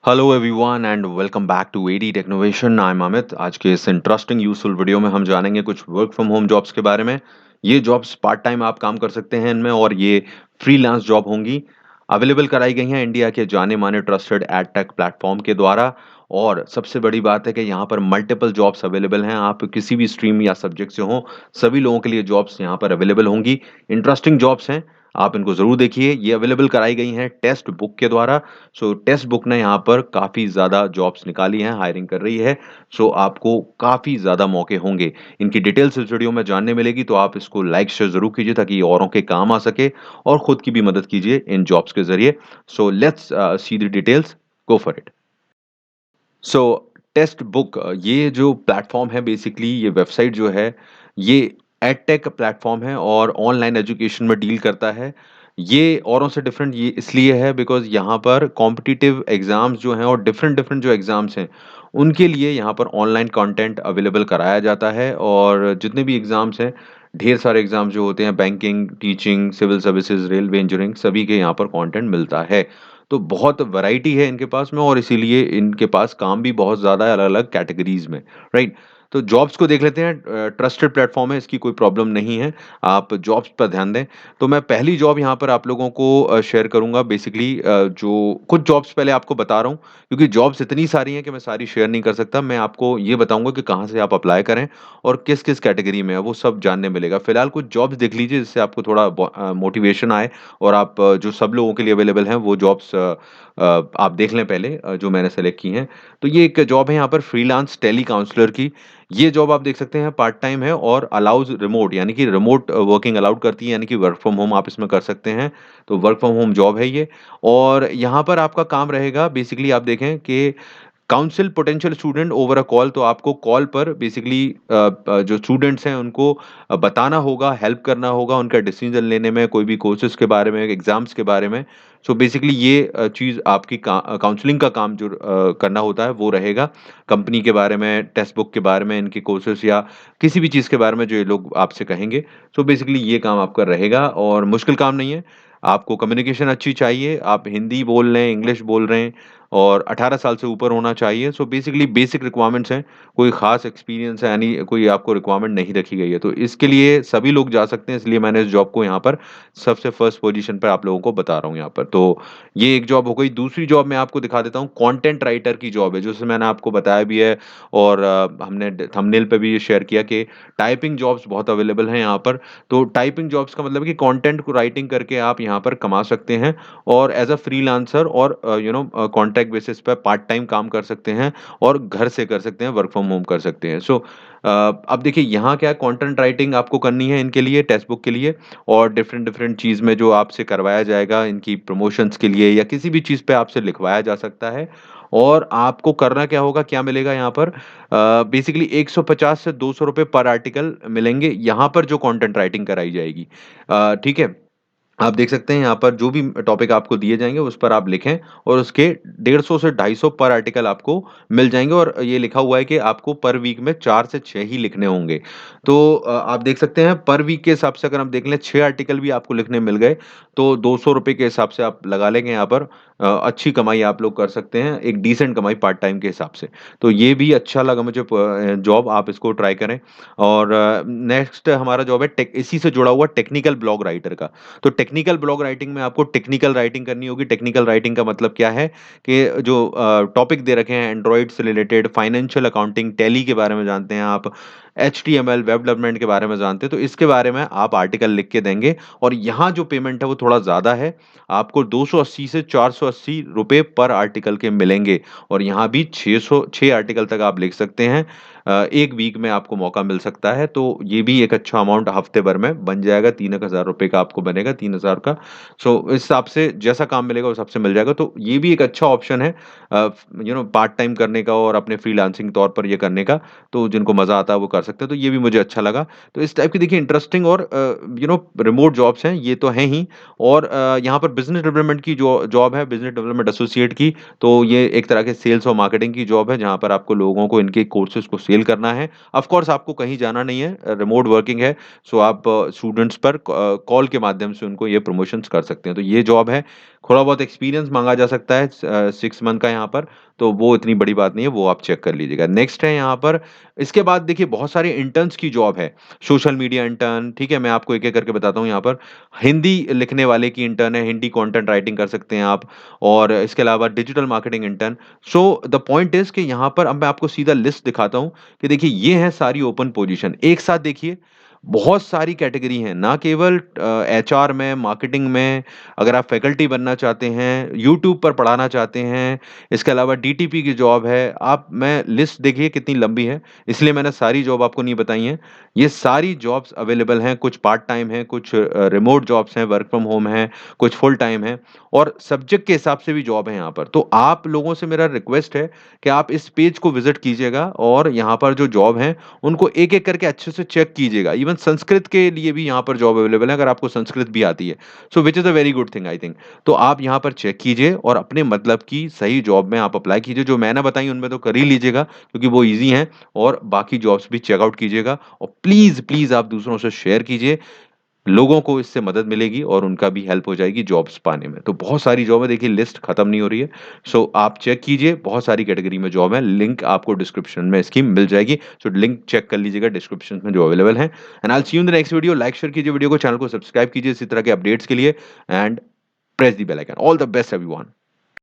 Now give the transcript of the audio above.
Hello everyone and welcome back to AD technovation. I am Amit. आज के इस interesting useful video में हम जानेंगे कुछ वर्क फ्रॉम होम जॉब्स के बारे में। ये जॉब्स पार्ट टाइम आप काम कर सकते हैं इनमें, और ये फ्रीलांस जॉब होंगी। अवेलेबल कराई गई हैं इंडिया के जाने माने ट्रस्टेड एड टेक प्लेटफॉर्म के द्वारा। और सबसे बड़ी बात है कि यहाँ पर मल्टीपल जॉब्स अवेलेबल हैं। आप किसी भी स्ट्रीम या सब्जेक्ट से हो, सभी लोगों के लिए जॉब्स यहाँ पर अवेलेबल होंगी। इंटरेस्टिंग जॉब्स हैं, आप इनको जरूर देखिए। ये अवेलेबल कराई गई हैं टेस्ट बुक के द्वारा। सो टेस्ट बुक ने यहाँ पर काफ़ी ज़्यादा जॉब्स निकाली हैं, हायरिंग कर रही है। सो आपको काफ़ी ज़्यादा मौके होंगे। इनकी डिटेल्स इस वीडियो में जानने मिलेगी, तो आप इसको लाइक शेयर ज़रूर कीजिए ताकि ये औरों के काम आ सके, और खुद की भी मदद कीजिए इन जॉब्स के ज़रिए। So let's see the details. Go for it. So Testbook, ये जो प्लेटफॉर्म है, बेसिकली ये वेबसाइट जो है, ये एडटेक प्लेटफॉर्म है और ऑनलाइन एजुकेशन में डील करता है। ये औरों से डिफरेंट ये इसलिए है बिकॉज यहाँ पर कॉम्पिटिटिव एग्जाम्स जो हैं और डिफरेंट डिफरेंट जो एग्जाम्स हैं, उनके लिए यहाँ पर ऑनलाइन कंटेंट अवेलेबल कराया जाता है। और जितने भी एग्जाम्स हैं, ढेर सारे एग्जाम्स जो होते हैं, banking, teaching, civil services, railway, engineering, सभी के यहाँ पर कंटेंट मिलता है। तो बहुत वैरायटी है इनके पास में, और इसीलिए इनके पास काम भी बहुत ज़्यादा है अलग-अलग कैटेगरीज़ में, राइट? तो जॉब्स को देख लेते हैं। ट्रस्टेड प्लेटफ़ॉर्म है, इसकी कोई प्रॉब्लम नहीं है। आप जॉब्स पर ध्यान दें। तो मैं पहली जॉब यहाँ पर आप लोगों को शेयर करूँगा। बेसिकली जो कुछ जॉब्स पहले आपको बता रहा हूँ, क्योंकि जॉब्स इतनी सारी हैं कि मैं सारी शेयर नहीं कर सकता। मैं आपको ये बताऊँगा कि कहाँ से आप अप्लाई करें और किस-किस कैटेगरी में है, वो सब जानने मिलेगा। फिलहाल कुछ जॉब्स देख लीजिए जिससे आपको थोड़ा मोटिवेशन आए, और आप जो सब लोगों के लिए अवेलेबल हैं वो जॉब्स आप देख लें पहले, जो मैंने सेलेक्ट की हैं। तो ये एक जॉब है यहाँ पर फ्रीलांस टेली काउंसलर की। ये जॉब आप देख सकते हैं पार्ट टाइम है और अलाउज़ रिमोट, यानी कि रिमोट वर्किंग अलाउड करती है, यानी कि वर्क फ्रॉम होम आप इसमें कर सकते हैं। तो वर्क फ्रॉम होम जॉब है ये। और यहाँ पर आपका काम रहेगा, बेसिकली आप देखें कि council potential student over a call. तो आपको कॉल पर बेसिकली जो स्टूडेंट्स हैं उनको बताना होगा, हेल्प करना होगा उनका डिसीजन लेने में, कोई भी कोर्सेज के बारे में, एग्जाम्स के बारे में। सो बेसिकली ये चीज़ आपकी काउंसलिंग का काम जो करना होता है वो रहेगा। कंपनी के बारे में, टेक्स्ट बुक के बारे में, इनके कोर्सेज या किसी भी चीज़ के बारे में जो ये लोग आपसे कहेंगे। सो बेसिकली ये काम आपका रहेगा, और मुश्किल काम नहीं है। आपको कम्युनिकेशन अच्छी चाहिए, आप हिंदी बोल रहे हैं, इंग्लिश बोल रहे हैं, और 18 साल से ऊपर होना चाहिए। सो बेसिकली बेसिक रिक्वायरमेंट्स हैं। कोई ख़ास एक्सपीरियंस है, यानी कोई आपको रिक्वायरमेंट नहीं रखी गई है। तो इसके लिए सभी लोग जा सकते हैं, इसलिए मैंने इस जॉब को यहाँ पर सबसे फर्स्ट पोज़ीशन पे आप लोगों को बता रहा हूँ यहाँ पर। तो ये एक जॉब हो गई। दूसरी जॉब मैं आपको दिखा देता हूँ, कंटेंट राइटर की जॉब है, जैसे मैंने आपको बताया भी है, और हमने थंबनेल पे भी ये शेयर किया कि टाइपिंग जॉब्स बहुत अवेलेबल हैं यहाँ पर। तो टाइपिंग जॉब्स का मतलब है कि कंटेंट को राइटिंग करके आप यहाँ पर कमा सकते हैं, और एज़ अ फ्रीलांसर, और कॉन्ट्रैक्ट बेसिस पे पार्ट टाइम काम कर सकते हैं, और घर से कर सकते हैं, वर्क फ्रॉम होम कर सकते हैं। सो अब देखिए यहाँ क्या है, कंटेंट राइटिंग आपको करनी है इनके लिए, टेक्स्ट बुक के लिए, और डिफरेंट डिफरेंट चीज़ में जो आपसे करवाया जाएगा इनकी प्रमोशंस के लिए, या किसी भी चीज़ पे आपसे लिखवाया जा सकता है। और आपको करना क्या होगा, क्या मिलेगा यहाँ पर? बेसिकली 150 से 200 रुपए पर आर्टिकल मिलेंगे यहाँ पर, जो कंटेंट राइटिंग कराई जाएगी। ठीक है? आप देख सकते हैं यहाँ पर जो भी टॉपिक आपको दिए जाएँगे उस पर आप लिखें, और उसके 150 से 250 पर आर्टिकल आपको मिल जाएँगे, और ये लिखा हुआ है कि आपको पर वीक में 4 से 6 ही लिखने होंगे। तो आप देख सकते हैं पर वीक के हिसाब से अगर हम देख लें, 6 आर्टिकल भी आपको लिखने मिल गए, तो ₹200 के हिसाब से आप लगा लेंगे यहाँ पर। अच्छी कमाई आप लोग कर सकते हैं, एक डिसेंट कमाई पार्ट टाइम के हिसाब से। तो ये भी अच्छा लगा मुझे जॉब, आप इसको ट्राई करें। और नेक्स्ट हमारा जॉब है टेक इसी से जुड़ा हुआ टेक्निकल ब्लॉग राइटर का। तो टेक्निकल ब्लॉग राइटिंग में आपको टेक्निकल राइटिंग करनी होगी। टेक्निकल राइटिंग का मतलब क्या है कि जो टॉपिक दे रखे हैं एंड्रॉइड से रिलेटेड, फाइनेंशियल अकाउंटिंग, टैली के बारे में जानते हैं आप, एचटीएमएल, वेब डेवलपमेंट के बारे में जानते हैं, तो इसके बारे में आप आर्टिकल लिख के देंगे। और यहाँ जो पेमेंट है वो थोड़ा ज़्यादा है, आपको 280 से 480 रुपए पर आर्टिकल के मिलेंगे, और यहाँ भी 6 आर्टिकल तक आप लिख सकते हैं। 1 वीक में आपको मौका मिल सकता है, तो ये भी एक अच्छा अमाउंट हफ्ते भर में बन जाएगा। 3,000 रुपए का आपको बनेगा, 3,000 का। सो इस हिसाब से जैसा काम मिलेगा उस हिसाब से मिल जाएगा। तो ये भी एक अच्छा ऑप्शन है पार्ट टाइम करने का और अपने फ्रीलांसिंग तौर पर ये करने का। तो जिनको मज़ा आता है वो कर सकते हैं। तो ये भी मुझे अच्छा लगा। तो इस टाइप की देखिए इंटरेस्टिंग और रिमोट जॉब्स हैं, ये तो हैं ही। और यहाँ पर बिज़नेस डेवलपमेंट की जो जॉब है, बिज़नेस डेवलपमेंट एसोसिएट की, तो ये एक तरह के सेल्स और मार्केटिंग की जॉब है, जहाँ पर आपको लोगों को इनके कोर्सेज़ को सेल करना है। ऑफ कोर्स आपको कहीं जाना नहीं है, रिमोट वर्किंग है। सो आप स्टूडेंट्स पर कॉल के माध्यम से उनको ये प्रमोशंस कर सकते हैं। तो ये जॉब है। थोड़ा बहुत एक्सपीरियंस माँगा जा सकता है 6 मंथ का यहाँ पर, तो वो इतनी बड़ी बात नहीं है, वो आप चेक कर लीजिएगा। नेक्स्ट है यहाँ पर, इसके बाद देखिए बहुत सारे इंटर्न्स की जॉब है, सोशल मीडिया इंटर्न, ठीक है? मैं आपको एक-एक करके बताता हूँ यहाँ पर। हिंदी लिखने वाले की इंटर्न है, हिंदी कंटेंट राइटिंग कर सकते हैं आप, और इसके अलावा digital marketing intern. So the point is कि यहाँ पर अब मैं आपको सीधा लिस्ट दिखाता हूँ कि देखिए ये हैं सारी ओपन पोजीशन। एक साथ देखिए, बहुत सारी कैटेगरी हैं, ना केवल एचआर में, मार्केटिंग में, अगर आप फैकल्टी बनना चाहते हैं, यूट्यूब पर पढ़ाना चाहते हैं, इसके अलावा डीटीपी की जॉब है। आप मैं लिस्ट देखिए कितनी लंबी है, इसलिए मैंने सारी जॉब आपको नहीं बताई हैं। ये सारी जॉब्स अवेलेबल हैं, कुछ पार्ट टाइम हैं, कुछ रिमोट जॉब्स हैं, वर्क फ्रॉम होम हैं, कुछ फुल टाइम हैं, और सब्जेक्ट के हिसाब से भी जॉब है यहाँ पर। तो आप लोगों से मेरा रिक्वेस्ट है कि आप इस पेज को विज़िट कीजिएगा और यहाँ पर जो जॉब हैं, उनको एक-एक करके अच्छे से चेक कीजिएगा। इवन संस्कृत के लिए भी यहाँ पर जॉब अवेलेबल है, अगर आपको संस्कृत भी आती है। So which is a very good thing I think. तो आप यहाँ पर चेक कीजिए और अपने मतलब की सही जॉब में आप अप्लाई कीजिए। जो मैंने बताई उनमें तो कर ही लीजिएगा, क्योंकि वो ईज़ी हैं, और बाकी जॉब्स भी चेक आउट कीजिएगा, और प्लीज़, प्लीज़ आप दूसरों से शेयर कीजिए। लोगों को इससे मदद मिलेगी और उनका भी हेल्प हो जाएगी जॉब्स पाने में। तो बहुत सारी जॉब है, देखिए लिस्ट खत्म नहीं हो रही है। सो आप चेक कीजिए, बहुत सारी कैटेगरी में जॉब है, लिंक आपको डिस्क्रिप्शन में इसकी मिल जाएगी। सो लिंक चेक कर लीजिएगा डिस्क्रिप्शन में जो अवेलेबल है। And I will see you in the next video. Like share कीजिए वीडियो को, चैनल को सब्सक्राइब कीजिए इसी तरह के अपडेट्स के लिए, and press the bell icon. All the best everyone.